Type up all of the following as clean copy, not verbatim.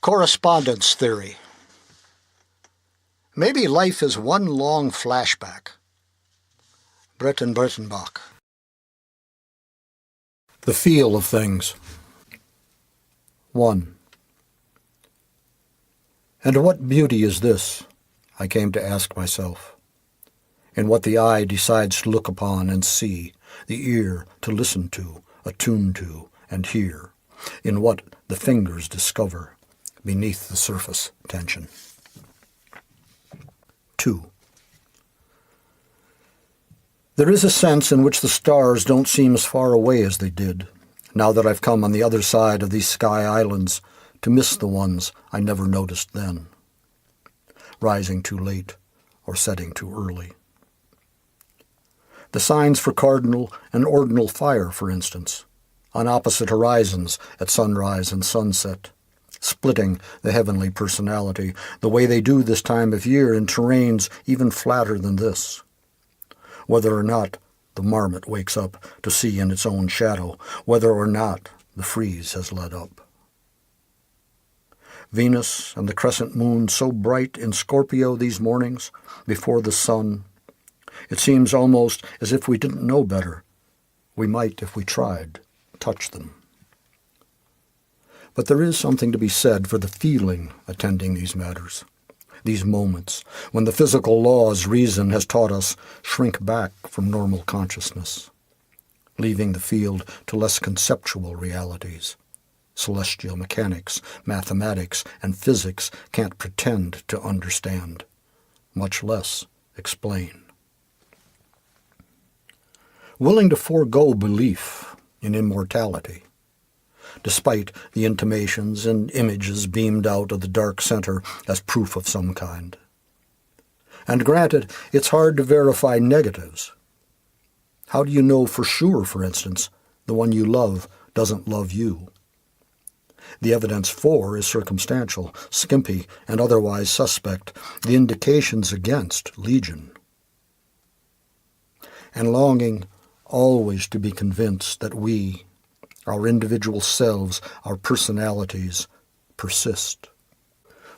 Correspondence theory. Maybe life is one long flashback. Brettenbach. The feel of things. 1. And what beauty is this, I came to ask myself, in what the eye decides to look upon and see, the ear to listen to, attune to, and hear, in what the fingers discover beneath the surface tension. 2. There is a sense in which the stars don't seem as far away as they did, now that I've come on the other side of these sky islands to miss the ones I never noticed then, rising too late or setting too early. The signs for cardinal and ordinal fire, for instance, on opposite horizons at sunrise and sunset, splitting the heavenly personality, the way they do this time of year in terrains even flatter than this. Whether or not the marmot wakes up to see in its own shadow, whether or not the freeze has let up. Venus and the crescent moon so bright in Scorpio these mornings, before the sun, it seems almost as if we didn't know better. We might, if we tried, touch them. But there is something to be said for the feeling attending these matters, these moments when the physical laws reason has taught us shrink back from normal consciousness, leaving the field to less conceptual realities. Celestial mechanics, mathematics, and physics can't pretend to understand, much less explain. Willing to forego belief in immortality, despite the intimations and images beamed out of the dark center as proof of some kind. And granted, it's hard to verify negatives. How do you know for sure, for instance, the one you love doesn't love you? The evidence for is circumstantial, skimpy, and otherwise suspect, the indications against legion. And longing always to be convinced that we, our individual selves, our personalities, persist.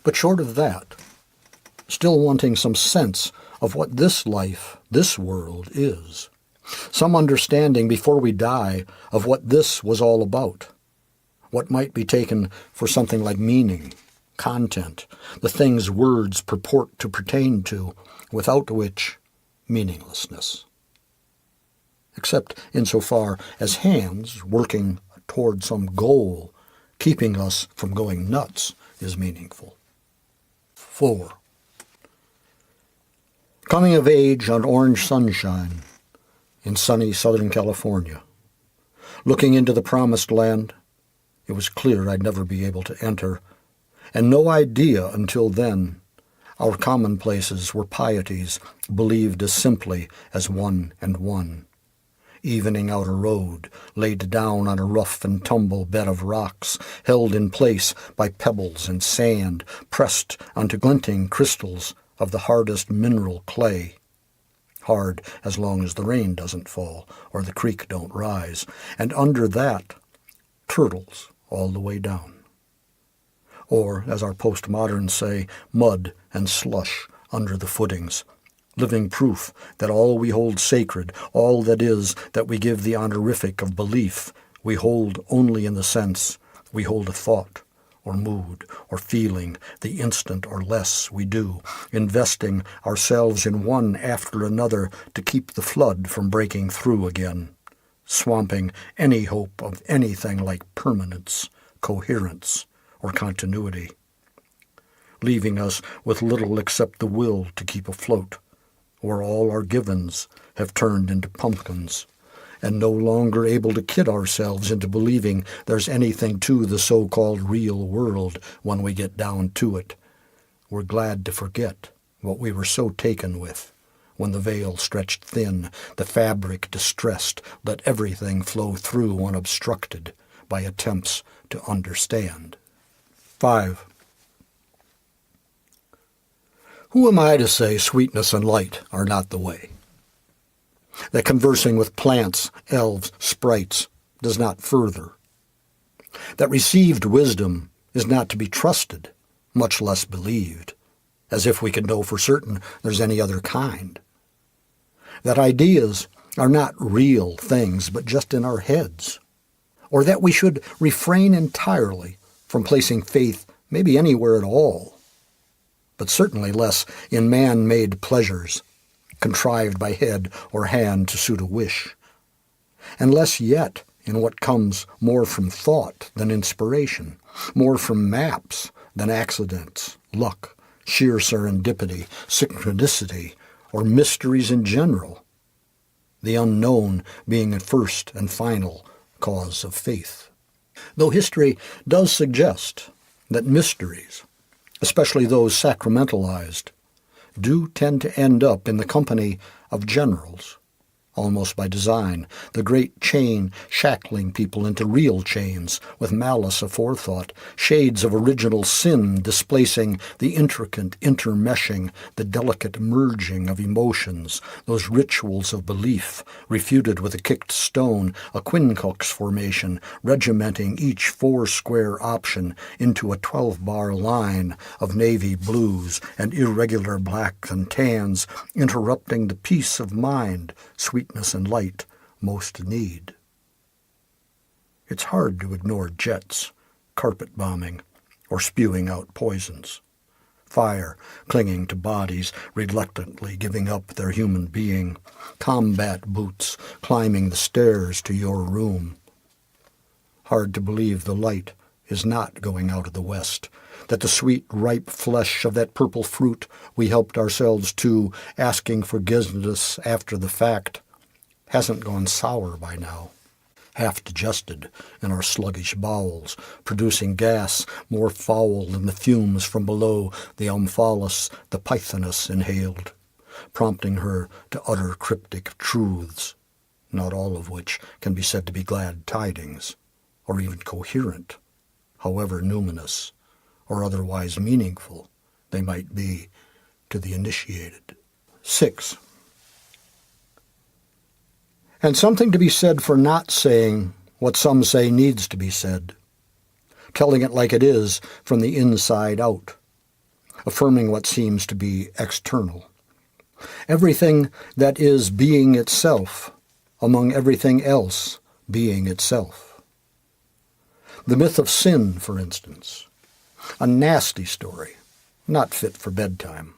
But short of that, still wanting some sense of what this life, this world is. Some understanding before we die of what this was all about. What might be taken for something like meaning, content, the things words purport to pertain to, without which meaninglessness. Except insofar as hands working toward some goal, keeping us from going nuts, is meaningful. 4. Coming of age on orange sunshine in sunny Southern California. Looking into the promised land, it was clear I'd never be able to enter, and no idea until then our commonplaces were pieties believed as simply as one and one. Evening out a road, laid down on a rough and tumble bed of rocks, held in place by pebbles and sand, pressed onto glinting crystals of the hardest mineral clay. Hard as long as the rain doesn't fall or the creek don't rise, and under that, turtles all the way down. Or, as our postmoderns say, mud and slush under the footings. Living proof that all we hold sacred, all that is that we give the honorific of belief, we hold only in the sense we hold a thought, or mood, or feeling, the instant or less we do, investing ourselves in one after another to keep the flood from breaking through again, swamping any hope of anything like permanence, coherence, or continuity, leaving us with little except the will to keep afloat, where all our givens have turned into pumpkins, and no longer able to kid ourselves into believing there's anything to the so-called real world when we get down to it. We're glad to forget what we were so taken with, when the veil stretched thin, the fabric distressed, let everything flow through unobstructed by attempts to understand. 5. Who am I to say sweetness and light are not the way? That conversing with plants, elves, sprites does not further? That received wisdom is not to be trusted, much less believed, as if we could know for certain there's any other kind. That ideas are not real things, but just in our heads, or that we should refrain entirely from placing faith maybe anywhere at all, but certainly less in man-made pleasures, contrived by head or hand to suit a wish, and less yet in what comes more from thought than inspiration, more from maps than accidents, luck, sheer serendipity, synchronicity, or mysteries in general, the unknown being a first and final cause of faith. Though history does suggest that mysteries, especially those sacramentalized, do tend to end up in the company of generals, almost by design, the great chain shackling people into real chains with malice aforethought, shades of original sin displacing the intricate intermeshing, the delicate merging of emotions, those rituals of belief, refuted with a kicked stone, a quincunx formation, regimenting each four-square option into a 12-bar line of navy blues and irregular blacks and tans, interrupting the peace of mind, sweetness and light most need. It's hard to ignore jets, carpet bombing, or spewing out poisons. Fire clinging to bodies, reluctantly giving up their human being. Combat boots climbing the stairs to your room. Hard to believe the light is not going out of the west, that the sweet, ripe flesh of that purple fruit we helped ourselves to, asking forgiveness after the fact, hasn't gone sour by now, half digested in our sluggish bowels, producing gas more foul than the fumes from below the omphalos the pythoness inhaled, prompting her to utter cryptic truths, not all of which can be said to be glad tidings, or even coherent, however numinous or otherwise meaningful they might be to the initiated. 6. And something to be said for not saying what some say needs to be said, telling it like it is from the inside out, affirming what seems to be external. Everything that is being itself among everything else being itself. The myth of sin, for instance, a nasty story, not fit for bedtime,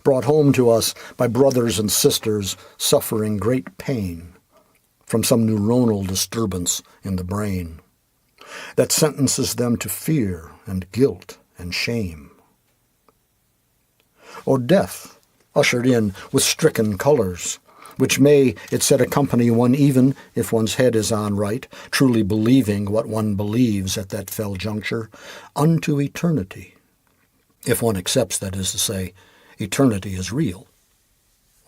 brought home to us by brothers and sisters suffering great pain from some neuronal disturbance in the brain that sentences them to fear and guilt and shame. Or death, ushered in with stricken colors, which may, it said, accompany one even if one's head is on right, truly believing what one believes at that fell juncture, unto eternity, if one accepts, that is to say, eternity is real,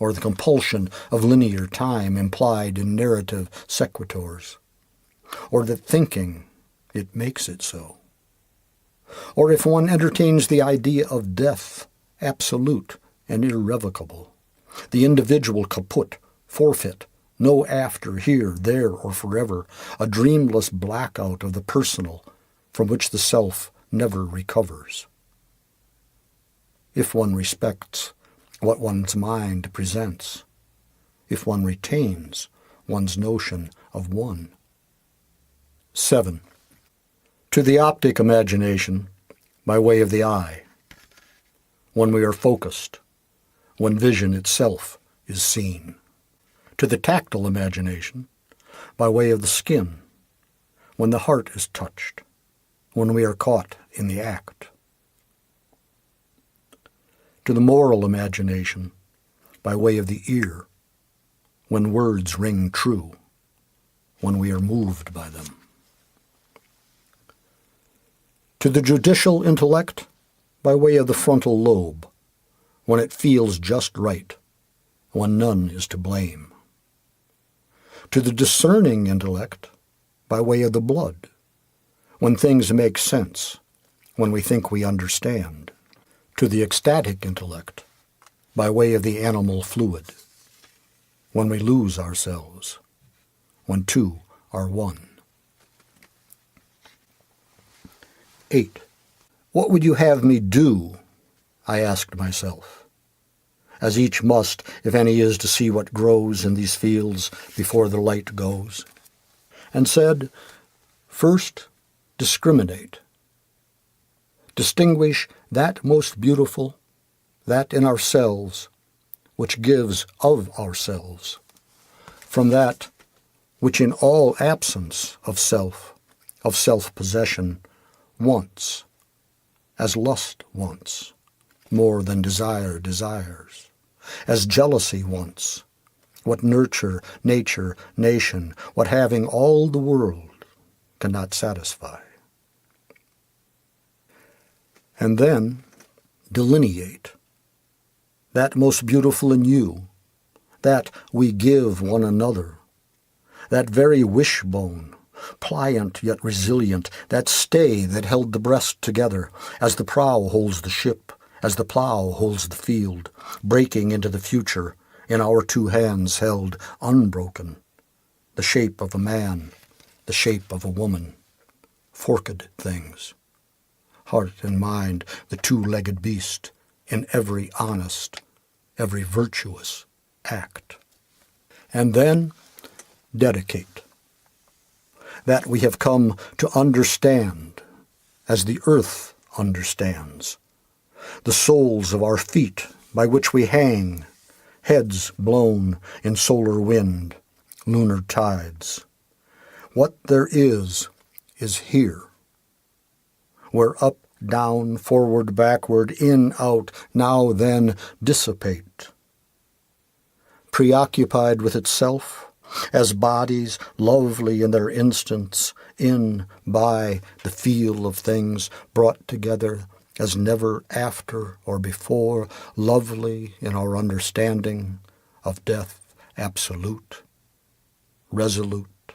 or the compulsion of linear time implied in narrative sequiturs, or that thinking it makes it so. Or if one entertains the idea of death, absolute and irrevocable, the individual kaput, forfeit, no after, here, there, or forever, a dreamless blackout of the personal from which the self never recovers. If one respects what one's mind presents, if one retains one's notion of one. 7. To the optic imagination, by way of the eye, when we are focused, when vision itself is seen. To the tactile imagination, by way of the skin, when the heart is touched, when we are caught in the act. To the moral imagination, by way of the ear, when words ring true, when we are moved by them. To the judicial intellect, by way of the frontal lobe, when it feels just right, when none is to blame. To the discerning intellect, by way of the blood, when things make sense, when we think we understand. To the ecstatic intellect, by way of the animal fluid, when we lose ourselves, when two are one. 8. What would you have me do? I asked myself, as each must, if any is to see what grows in these fields before the light goes, and said, first, discriminate. Distinguish that most beautiful, that in ourselves, which gives of ourselves, from that which in all absence of self-possession, wants, as lust wants, more than desire desires, as jealousy wants, what nurture, nature, nation, what having all the world cannot satisfy. And then delineate that most beautiful in you, that we give one another, that very wishbone, pliant yet resilient, that stay that held the breast together, as the prow holds the ship, as the plow holds the field, breaking into the future, in our two hands held unbroken, the shape of a man, the shape of a woman, forked things, heart and mind, the two-legged beast, in every honest, every virtuous act. And then dedicate that we have come to understand as the earth understands, the soles of our feet by which we hang, heads blown in solar wind, lunar tides. What there is here, where up, down, forward, backward, in, out, now, then, dissipate. Preoccupied with itself, as bodies lovely in their instants, in, by, the feel of things brought together as never after or before, lovely in our understanding of death absolute, resolute,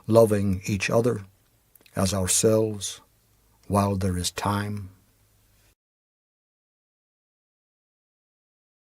loving each other as ourselves while there is time.